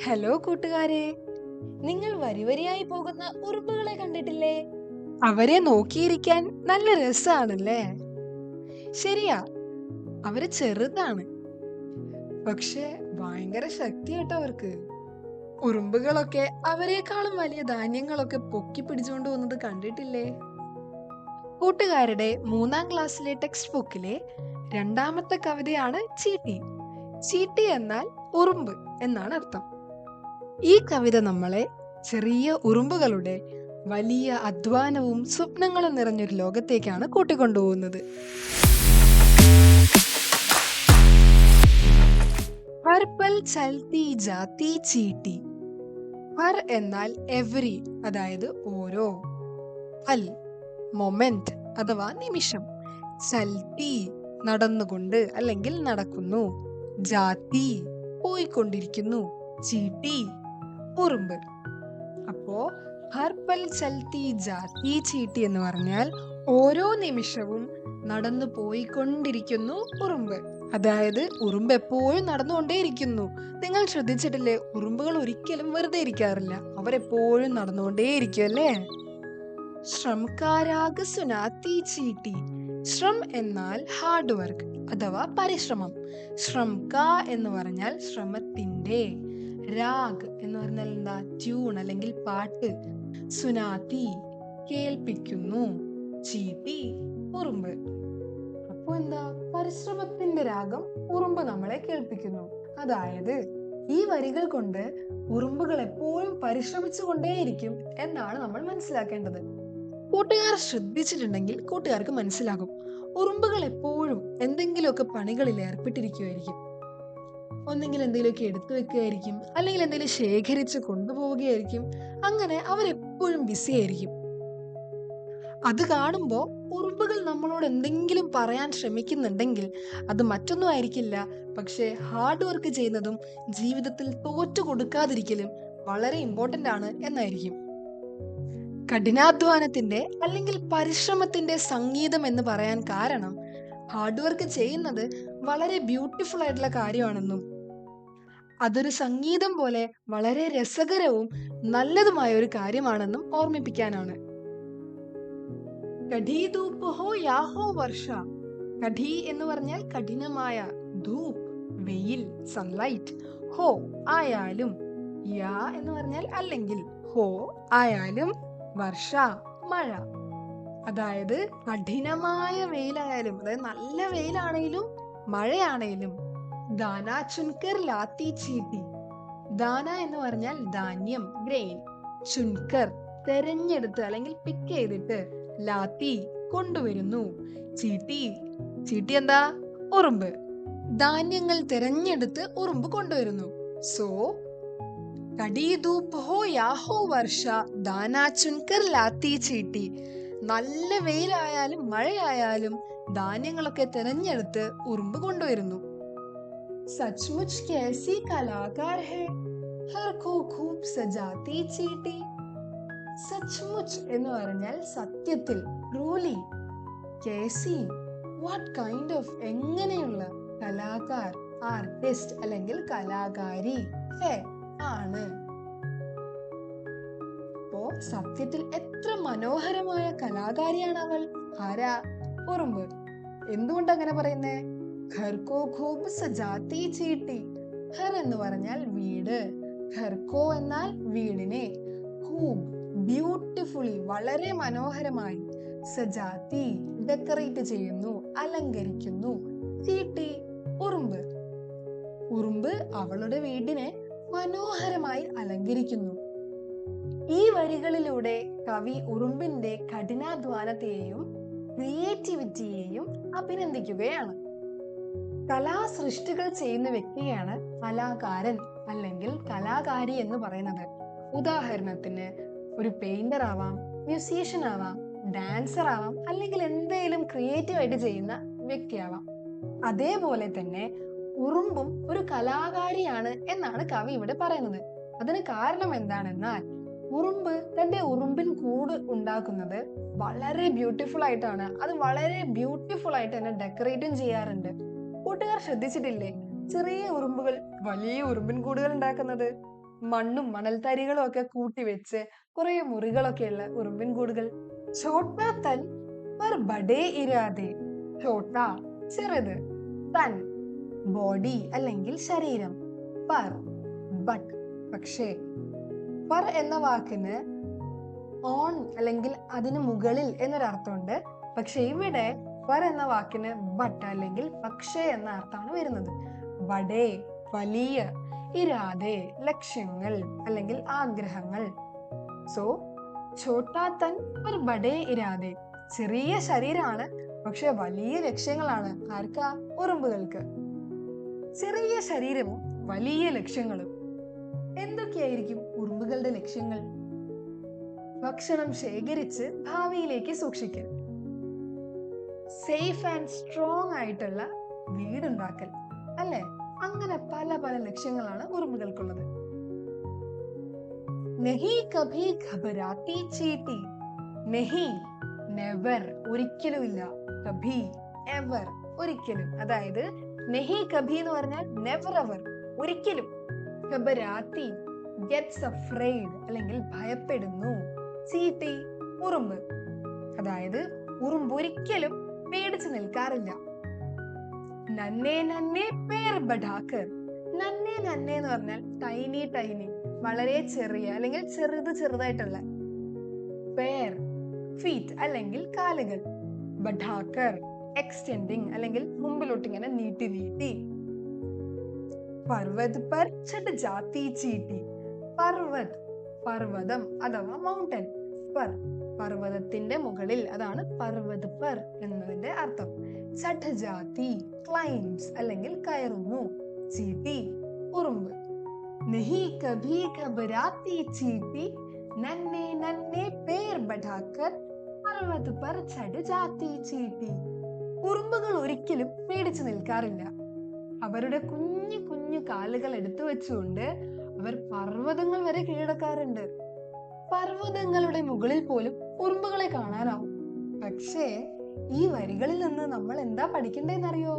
Hello കൂട്ടുകാരെ, നിങ്ങൾ വരിവരിയായി പോകുന്ന ഉറുമ്പുകളെ കണ്ടിട്ടില്ലേ? അവരെ നോക്കിയിരിക്കാൻ നല്ല രസാണല്ലേ? ശരിയാ, അവര് ചെറുതാണ്, പക്ഷെ ഭയങ്കര ശക്തി കേട്ടോ അവർക്ക്. ഉറുമ്പുകളൊക്കെ അവരെക്കാളും വലിയ ധാന്യങ്ങളൊക്കെ പൊക്കി പിടിച്ചുകൊണ്ട് വന്നത് കണ്ടിട്ടില്ലേ? കൂട്ടുകാരുടെ 3ാം ക്ലാസ്സിലെ ടെക്സ്റ്റ് ബുക്കിലെ രണ്ടാമത്തെ കവിതയാണ് ചീട്ടി. ചീട്ടി എന്നാൽ ഉറുമ്പ് എന്നാണ് അർത്ഥം. ഈ കവിത നമ്മളെ ചെറിയ ഉറുമ്പുകളുടെ വലിയ അധ്വാനവും സ്വപ്നങ്ങളും നിറഞ്ഞൊരു ലോകത്തേക്കാണ് കൂട്ടിക്കൊണ്ടുപോകുന്നത്. ഹർ പൽ ചൽത്തി ജാത്തി ചീട്ടി. ഹർ എന്നാൽ എവരി, അതായത് ഓരോ. പൽ മൊമെന്റ് അഥവാ നിമിഷം. ചൽത്തി നടന്നുകൊണ്ട് അല്ലെങ്കിൽ നടക്കുന്നു. ജാത്തി പോയിക്കൊണ്ടിരിക്കുന്നു. ചീട്ടി ഉറുമ്പ്. അപ്പോ ഹർ പൽ ചൽത്തി ജാത്തി ചീട്ടി എന്ന് പറഞ്ഞാൽ ഓരോ നിമിഷവും നടന്നു പോയിക്കൊണ്ടിരിക്കുന്നു ഉറുമ്പ്. അതായത് ഉറുമ്പ് എപ്പോഴും നടന്നുകൊണ്ടേയിരിക്കുന്നു. നിങ്ങൾ ശ്രദ്ധിച്ചിട്ടില്ലേ, ഉറുമ്പുകൾ ഒരിക്കലും വെറുതെ ഇരിക്കാറില്ല, അവരെപ്പോഴും നടന്നുകൊണ്ടേയിരിക്കും അല്ലേ? ശ്രംകാരാഗ് സുനാത്തി ചീട്ടി. ശ്രം എന്നാൽ ഹാർഡ് വർക്ക് അഥവാ പരിശ്രമം. ശ്രംക എന്ന് പറഞ്ഞാൽ ശ്രമത്തിന്റെ. രാഗ് എന്ന് പറഞ്ഞാൽ എന്താ? ട്യൂൺ അല്ലെങ്കിൽ പാട്ട്. സുനാത്തി കേൾപ്പിക്കുന്നു. ചീട്ടി ഉറുമ്പ്. അപ്പൊ എന്താ? പരിശ്രമത്തിന്റെ രാഗം ഉറുമ്പ് നമ്മളെ കേൾപ്പിക്കുന്നു. അതായത് ഈ വരികൾ കൊണ്ട് ഉറുമ്പുകൾ എപ്പോഴും പരിശ്രമിച്ചുകൊണ്ടേയിരിക്കും എന്നാണ് നമ്മൾ മനസ്സിലാക്കേണ്ടത്. കൂട്ടുകാർ ശ്രദ്ധിച്ചിട്ടുണ്ടെങ്കിൽ കൂട്ടുകാർക്ക് മനസ്സിലാകും, ഉറുമ്പുകൾ എപ്പോഴും എന്തെങ്കിലുമൊക്കെ പണികളിൽ ഏർപ്പെട്ടിരിക്കുമായിരിക്കും. ഒന്നെങ്കിൽ എന്തെങ്കിലുമൊക്കെ എടുത്തു വെക്കുകയായിരിക്കും, അല്ലെങ്കിൽ എന്തെങ്കിലും ശേഖരിച്ച് കൊണ്ടുപോവുകയായിരിക്കും. അങ്ങനെ അവരെപ്പോഴും ബിസി ആയിരിക്കും. അത് കാണുമ്പോൾ ഉറുമ്പുകൾ നമ്മളോട് എന്തെങ്കിലും പറയാൻ ശ്രമിക്കുന്നുണ്ടെങ്കിൽ അത് മറ്റൊന്നും ആയിരിക്കില്ല, പക്ഷെ ഹാർഡ് വർക്ക് ചെയ്യുന്നതും ജീവിതത്തിൽ തോറ്റു കൊടുക്കാതിരിക്കലും വളരെ ഇമ്പോർട്ടന്റ് ആണ് എന്നായിരിക്കും. കഠിനാധ്വാനത്തിന്റെ അല്ലെങ്കിൽ പരിശ്രമത്തിന്റെ സംഗീതം എന്ന് പറയാൻ കാരണം ഹാർഡ് വർക്ക് ചെയ്യുന്നത് വളരെ ബ്യൂട്ടിഫുൾ ആയിട്ടുള്ള കാര്യമാണെന്നും അതൊരു സംഗീതം പോലെ വളരെ രസകരവും നല്ലതുമായ ഒരു കാര്യമാണെന്നും ഓർമ്മിപ്പിക്കാനാണ്. കഠി ധൂപ് ഹോ യാ ഹോ വർഷ. കഠി എന്ന് പറഞ്ഞാൽ കഠിനമായ, ധൂപ് വെയിൽ, സൺലൈറ്റ്, ഹോ ആയാലും, യാ എന്ന് പറഞ്ഞാൽ അല്ലെങ്കിൽ, ഹോ ആയാലും, വർഷ മഴ. അതായത് കഠിനമായ വെയിലായാലും, അതായത് നല്ല വെയിലാണെങ്കിലും മഴയാണെങ്കിലും. ദാന ചുൻകർ ലാത്തി ചീട്ടി. ദാന എന്ന് പറഞ്ഞാൽ ധാന്യം, ഗ്രെയിൻ. ചുൻകർ തെരഞ്ഞെടുത്ത് അല്ലെങ്കിൽ പിക്ക് ചെയ്തിട്ട്, ലാത്തി കൊണ്ടുവരുന്നു. ചീട്ടി, ചീട്ടി എന്താ? ഉറുമ്പ്. ധാന്യങ്ങൾ തെരഞ്ഞെടുത്ത് ഉറുമ്പ് കൊണ്ടുവരുന്നു. സോ കടി ധൂപ് ഹോ യാ ഹോ വർഷ ദാന ചുൻകർ ലാത്തി ചീട്ടി. നല്ല വെയിലായാലും മഴയായാലും ധാന്യങ്ങളൊക്കെ തിരഞ്ഞെടുത്ത് ഉറുമ്പ് കൊണ്ടുവരുന്നു. സച്മുച്ച് കേസി കലാകാർ ഹേ, ഹർ കോ ഖൂബ് സജാത്തി ചീട്ടി. സച്മുച്ച് എന്ന് പറഞ്ഞാൽ സത്യത്തിൽ, truly. Casey what kind of, എങ്ങനെയുള്ള. കലാകാർ ആർട്ടിസ്റ്റ് അല്ലെങ്കിൽ കലാകാരി, ഹേ ആണ്. അപ്പോ സത്യത്തിൽ എത്ര മനോഹരമായ കലാകാരിയാണ് അവൾ. ആരാ? ഉറുമ്പ്. എന്തുകൊണ്ട് അങ്ങനെ പറയുന്നേ? ഘർ കോ ഖൂബ് സജാത്തി ചീട്ടി. ഘർ എന്ന് പറഞ്ഞാൽ വീട്, ഘർ കോ എന്നാൽ വീടിനെ, ഖൂബ് ബ്യൂട്ടിഫുള്ളി വളരെ മനോഹരമായി, സജാത്തി ഡെക്കറേറ്റ് ചെയ്യുന്നു, അലങ്കരിക്കുന്നു, ചീട്ടി ഉറുമ്പ്. ഉറുമ്പ് അവളുടെ വീടിനെ മനോഹരമായി അലങ്കരിക്കുന്നു. ഈ വരികളിലൂടെ കവി ഉറുമ്പിന്റെ കഠിനാധ്വാനത്തെയും ക്രിയേറ്റിവിറ്റിയെയും അഭിനന്ദിക്കുകയാണ്. കലാസൃഷ്ടികൾ ചെയ്യുന്ന വ്യക്തിയാണ് കലാകാരൻ അല്ലെങ്കിൽ കലാകാരി എന്ന് പറയുന്നത്. ഉദാഹരണത്തിന് ഒരു പെയിന്റർ ആവാം, മ്യൂസീഷ്യൻ ആവാം, ഡാൻസർ ആവാം, അല്ലെങ്കിൽ എന്തെങ്കിലും ക്രിയേറ്റീവ് ആയിട്ട് ചെയ്യുന്ന വ്യക്തിയാവാം. അതേപോലെ തന്നെ ഉറുമ്പും ഒരു കലാകാരിയാണ് എന്നാണ് കവി ഇവിടെ പറയുന്നത്. അതിന് കാരണം എന്താണെന്നാൽ ഉറുമ്പ് തന്റെ ഉറുമ്പിൻ കൂട് ഉണ്ടാക്കുന്നത് വളരെ ബ്യൂട്ടിഫുൾ ആയിട്ടാണ്. അത് വളരെ ബ്യൂട്ടിഫുൾ ആയിട്ട് തന്നെ ഡെക്കറേറ്റും ചെയ്യാറുണ്ട്. കൂട്ടുകാർ ശ്രദ്ധിച്ചിട്ടില്ലേ ചെറിയ ഉറുമ്പുകൾ വലിയ ഉറുമ്പിൻ കൂടുകൾ ഉണ്ടാക്കുന്നത്? മണ്ണും മണൽത്തരികളും ഒക്കെ കൂട്ടിവെച്ച് കുറെ മുറികളൊക്കെയുള്ള ഉറുമ്പിൻ കൂടുകൾ. ഛോട്ടാ തൻ പർ ബഡേ ഇരാദെ. ഛോട്ട ചെറുത്, തൻ ബോഡി അല്ലെങ്കിൽ ശരീരം, പർ ബട്ട് പക്ഷേ. പർ എന്ന വാക്കിന് ഓൺ അല്ലെങ്കിൽ അതിന് മുകളിൽ എന്നൊരർത്ഥമുണ്ട്. പക്ഷെ ഇവിടെ പർ എന്ന വാക്കിന് ബട്ട് അല്ലെങ്കിൽ പക്ഷേ എന്ന അർത്ഥമാണ് വരുന്നത്. ബഡേ വലിയ, ഇരാദെ ലക്ഷ്യങ്ങൾ അല്ലെങ്കിൽ ആഗ്രഹങ്ങൾ. സോ ഛോട്ടാ തൻ പർ ബഡേ ഇരാദെ. ചെറിയ ശരീരമാണ്, പക്ഷെ വലിയ ലക്ഷ്യങ്ങളാണ്. ആർക്കാ? ഉറുമ്പുകൾക്ക്. ചെറിയ ശരീരവും വലിയ ലക്ഷ്യങ്ങളും. എന്തൊക്കെയായിരിക്കും ഉറുമ്പുകളുടെ ലക്ഷ്യങ്ങൾ? ഭക്ഷണം ശേഖരിച്ച് ഭാവിയിലേക്ക് സൂക്ഷിക്കൽ, സേഫ് ആൻഡ് സ്ട്രോങ് ആയിട്ടുള്ള വീടുണ്ടാക്കൽ, അല്ലെ? അങ്ങനെ പല പല ലക്ഷ്യങ്ങളാണ് ഉറുമ്പുകൾക്കുള്ളത്. നെഹി കഭി ഘബരാത്തി ചീട്ടി. നെഹി നെവർ ഒരിക്കലുമില്ല, കഭി എവർ ഒരിക്കലും. അതായത് നെഹി കഭി എന്ന് പറഞ്ഞാൽ നെവർ എവർ ഒരിക്കലും. ഘബരാത്തി ഗെറ്റ്സ് അഫ്രൈഡ് അല്ലെങ്കിൽ ഭയപ്പെടുന്നു. ചീട്ടി ഉറുമ്പ്, അതായത് ഉറുമ്പ് ഒരിക്കലും പേടിച്ചു നിൽക്കാറില്ല. നന്നേ നന്നേ പേർ ബഡാക്കർ. നന്നേ നന്നേ എന്ന് പറഞ്ഞാൽ ടൈനി ടൈനി, വളരെ ചെറിയ അല്ലെങ്കിൽ ചെറുതായിട്ടുള്ള. പേർ ഫീറ്റ് അല്ലെങ്കിൽ കാലുകൾ. ബഡാക്കർ എക്സ്റ്റെൻഡിങ് അല്ലെങ്കിൽ മുമ്പിലോട്ട് ഇങ്ങനെ നീട്ടി നീട്ടി. പർവത് പർ ചട് ജാത്തി ചീട്ടി. പർവത് പർവ്വതം അഥവാ മൗണ്ടൻ. പർ പർവ്വതത്തിന്റെ മുകളിൽ, അതാണ് പർവത് പർ എന്നതിന്റെ അർത്ഥം. ചട് ജാതി ക്ലൈംസ് അല്ലെങ്കിൽ കയറുന്നു. ചീട്ടി ഉറുമ്പ്. नहीं कभी घबराती चींटी, नन्हे नन्हे पैर बढ़ाकर पर्वत पर चढ़ जाती चींटी. ഉറുമ്പുകൾ ഒരിക്കലും പേടിച്ചു നിൽക്കാറില്ല. അവരുടെ കുഞ്ഞു കുഞ്ഞു കാലുകൾ എടുത്തു വെച്ചുകൊണ്ട് അവർ പർവ്വതങ്ങൾ വരെ കീഴടക്കാറുണ്ട്. പർവ്വതങ്ങളുടെ മുകളിൽ പോലും ഉറുമ്പുകളെ കാണാനാവും. പക്ഷേ ഈ വരികളിൽ നിന്ന് നമ്മൾ എന്താ പഠിക്കണ്ടേന്നറിയോ?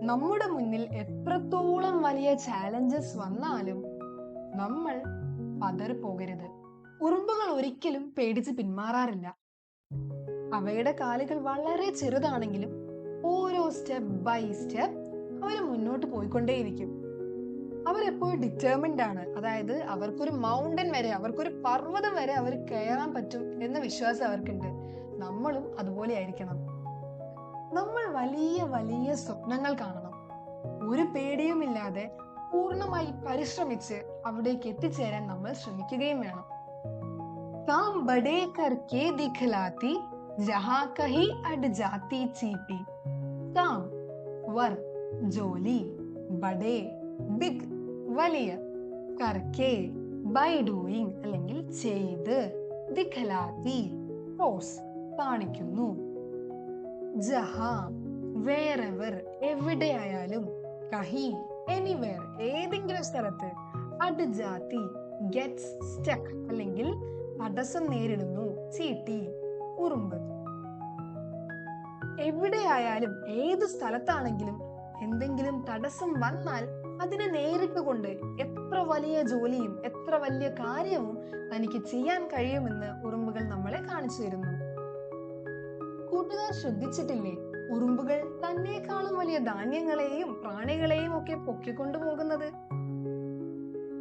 നമ്മുടെ മുന്നിൽ എത്രത്തോളം വലിയ ചാലഞ്ചസ് വന്നാലും നമ്മൾ പതറിപ്പോകരുത്. ഉറുമ്പുകൾ ഒരിക്കലും പേടിച്ച് പിന്മാറാറില്ല. അവയുടെ കാലുകൾ വളരെ ചെറുതാണെങ്കിലും ഓരോ സ്റ്റെപ്പ് ബൈ സ്റ്റെപ്പ് അവർ മുന്നോട്ട് പോയിക്കൊണ്ടേയിരിക്കും. അവരെപ്പോഴും ഡിറ്റർമിൻഡ് ആണ്. അതായത് അവർക്കൊരു മൗണ്ടൻ വരെ, അവർക്കൊരു പർവ്വതം വരെ അവർ കയറാൻ പറ്റും എന്ന വിശ്വാസം അവർക്കുണ്ട്. നമ്മളും അതുപോലെ ആയിരിക്കണം. നമ്മൾ വലിയ വലിയ സ്വപ്നങ്ങൾ കാണണം. ഒരു പേടിയുമില്ലാതെ പൂർണ്ണമായി പരിശ്രമിച്ച് അവിടേക്ക് എത്തിച്ചേരാൻ നമ്മൾ ശ്രമിക്കുകയും വേണം. കാം ബഡേ കർക്കെ ദിഖലാത്തി ജഹാ കഹി അഡ് ജാത്തി ചീട്ടി. കാം വർക്ക് ജോലി, ബഡേ ബിഗ് വലിയ, കർക്കെ ബൈ ഡൂയിങ് അല്ലെങ്കിൽ ചെയ്ത്, ദിഖലാത്തി പോസ് കാണിക്കുന്നു, ജഹാ വേറെവർ എവിടെയായാലും, കഹി എനിവേർ ഏതെങ്കിലും സ്ഥലത്ത്, അഡ് ജാതി ഗെറ്റ്സ് സ്റ്റക്ക് അല്ലെങ്കിൽ തടസ്സം നേരിടുന്നു, ചീട്ടി ഉറുമ്പ്. എവിടെയായാലും ഏത് സ്ഥലത്താണെങ്കിലും എന്തെങ്കിലും തടസ്സം വന്നാൽ അതിനെ നേരിട്ട് കൊണ്ട് എത്ര വലിയ ജോലിയും എത്ര വലിയ കാര്യവും തനിക്ക് ചെയ്യാൻ കഴിയുമെന്ന് ഉറുമ്പുകൾ നമ്മളെ കാണിച്ചു തരുന്നു. കൂട്ടുകാർ ശ്രദ്ധിച്ചിട്ടില്ലേ? ഉറുമ്പുകൾ തന്നെക്കാളും വലിയ ധാന്യങ്ങളെയും പ്രാണികളെയും ഒക്കെ പൊക്കിക്കൊണ്ടു പോകുന്നത്.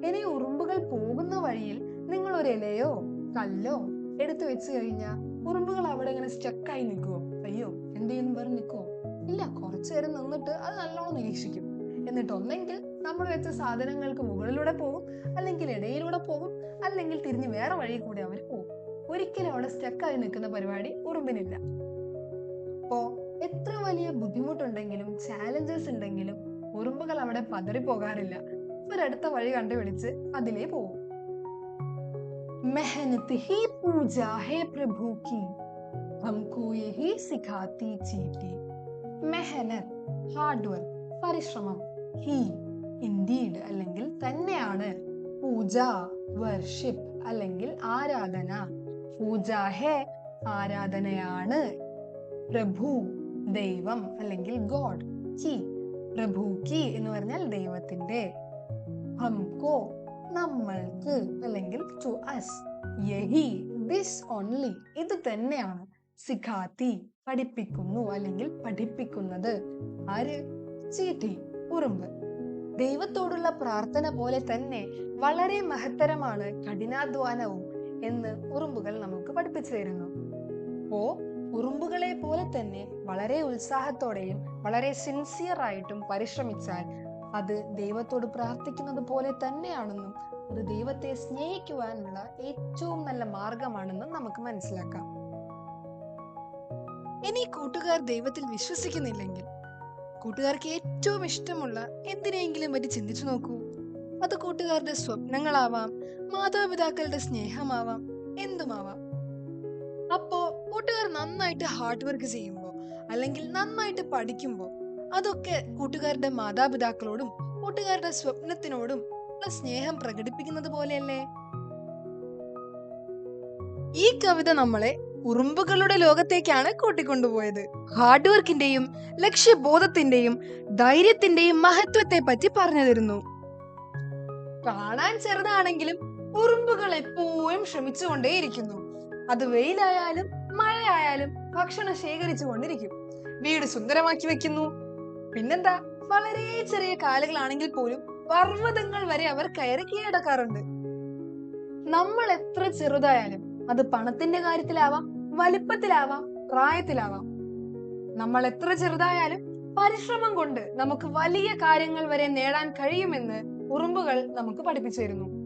ഇനി ഉറുമ്പുകൾ പോകുന്ന വഴിയിൽ നിങ്ങൾ ഒരു ഇലയോ കല്ലോ എടുത്തു വെച്ച് കഴിഞ്ഞാൽ ഉറുമ്പുകൾ അവിടെ ഇങ്ങനെ സ്റ്റക്കായി നിൽക്കുവോ? അയ്യോ എന്ത് ചെയ്യുന്നു പറഞ്ഞ് നിൽക്കുവോ? ഇല്ല, കുറച്ചു നേരം നിന്നിട്ട് അത് നല്ലോണം നിരീക്ഷിക്കും. എന്നിട്ട് ഒന്നെങ്കിൽ നമ്മൾ വെച്ച സാധനങ്ങൾക്ക് മുകളിലൂടെ പോകും, അല്ലെങ്കിൽ ഇടയിലൂടെ പോകും, അല്ലെങ്കിൽ തിരിഞ്ഞ് വേറെ വഴി കൂടെ അവർ പോകും. ഒരിക്കലും അവിടെ സ്റ്റക്കായി നിൽക്കുന്ന പരിപാടി ഉറുമ്പിനില്ല. അപ്പോ എത്ര വലിയ ബുദ്ധിമുട്ടുണ്ടെങ്കിലും ചാലഞ്ചസ് ഉണ്ടെങ്കിലും ഉറുമ്പുകൾ അവിടെ പതറിപ്പോകാറില്ല. ഒരടുത്ത വഴി കണ്ടുപിടിച്ച് അതിലേ പോകും. मेहनत ही पूजा है प्रभु की, हमको यही सिखाती चींटी. മെഹനത്ത് ഹാർഡ് വർക്ക് പരിശ്രമം, ഹി ഇൻഡീഡ് അല്ലെങ്കിൽ തന്നെയാണ്, പൂജ വർഷിപ്പ് അല്ലെങ്കിൽ ആരാധന, പൂജ ഹേ ആരാധനയാണ്, പ്രഭു ദൈവം അല്ലെങ്കിൽ ഗോഡ്, കി പ്രഭു കി എന്ന് പറഞ്ഞാൽ ദൈവത്തിന്റെ, ഹംകോ നമ്മൾക്ക് അല്ലെങ്കിൽ ടു അസ്. യഹി, ദിസ് ഓൺലി, ഇത് തന്നെയാണ്. സിഖാത്തി, പഠിപ്പിക്കുന്നു അല്ലെങ്കിൽ പഠിപ്പിക്കുന്നത്. ആര്? ചീട്ടി, ഉറുമ്പ്. ദൈവത്തോടുള്ള പ്രാർത്ഥന പോലെ തന്നെ വളരെ മഹത്തരമാണ് കഠിനാധ്വാനവും എന്ന് ഉറുമ്പുകൾ നമുക്ക് പഠിപ്പിച്ചു തരുന്നു. അപ്പോ ഉറുമ്പുകളെ പോലെ തന്നെ വളരെ ഉത്സാഹത്തോടെയും വളരെ സിൻസിയർ ആയിട്ടും പരിശ്രമിച്ചാൽ അത് ദൈവത്തോട് പ്രാർത്ഥിക്കുന്നത് പോലെ തന്നെയാണെന്നും അത് ദൈവത്തെ സ്നേഹിക്കുവാനുള്ള ഏറ്റവും നല്ല മാർഗമാണെന്നും നമുക്ക് മനസ്സിലാക്കാം. ഇനി കൂട്ടുകാർ ദൈവത്തിൽ വിശ്വസിക്കുന്നില്ലെങ്കിൽ കൂട്ടുകാർക്ക് ഏറ്റവും ഇഷ്ടമുള്ള എന്തിനെങ്കിലും പറ്റി ചിന്തിച്ചു നോക്കൂ. അത് കൂട്ടുകാരുടെ സ്വപ്നങ്ങളാവാം, മാതാപിതാക്കളുടെ സ്നേഹമാവാം, എന്തുമാവാം. അപ്പോ കൂട്ടുകാർ നന്നായിട്ട് ഹാർഡ് വർക്ക് ചെയ്യുമ്പോൾ അല്ലെങ്കിൽ നന്നായിട്ട് പഠിക്കുമ്പോൾ അതൊക്കെ കൂട്ടുകാരുടെ മാതാപിതാക്കളോടും കൂട്ടുകാരുടെ സ്വപ്നത്തിനോടും ഉള്ള സ്നേഹം പ്രകടിപ്പിക്കുന്നത് പോലെയല്ലേ? ഈ കവിത നമ്മളെ ഉറുമ്പുകളുടെ ലോകത്തേക്കാണ് കൂട്ടിക്കൊണ്ടുപോയത്. ഹാർഡ് വർക്കിന്റെയും ലക്ഷ്യബോധത്തിന്റെയും ധൈര്യത്തിന്റെയും മഹത്വത്തെ പറ്റി പറഞ്ഞു തരുന്നു. കാണാൻ ചെറുതാണെങ്കിലും ഉറുമ്പുകൾ എപ്പോഴും ശ്രമിച്ചുകൊണ്ടേയിരിക്കുന്നു. അത് വെയിലായാലും മഴയായാലും ഭക്ഷണം ശേഖരിച്ചു കൊണ്ടിരിക്കും, വീട് സുന്ദരമാക്കി വെക്കുന്നു. പിന്നെന്താ, വളരെ ചെറിയ കാലുകളാണെങ്കിൽ പോലും പർവ്വതങ്ങൾ വരെ അവർ കയറി കീഴടക്കാറുണ്ട്. നമ്മൾ എത്ര ചെറുതായാലും അത് പണത്തിന്റെ കാര്യത്തിലാവാം, വലിപ്പത്തിലാവാം, പ്രായത്തിലാവാം. നമ്മൾ എത്ര ചെറുതായാലും പരിശ്രമം കൊണ്ട് നമുക്ക് വലിയ കാര്യങ്ങൾ വരെ നേടാൻ കഴിയുമെന്ന് ഉറുമ്പുകൾ നമുക്ക് പഠിപ്പിച്ചു തരുന്നു.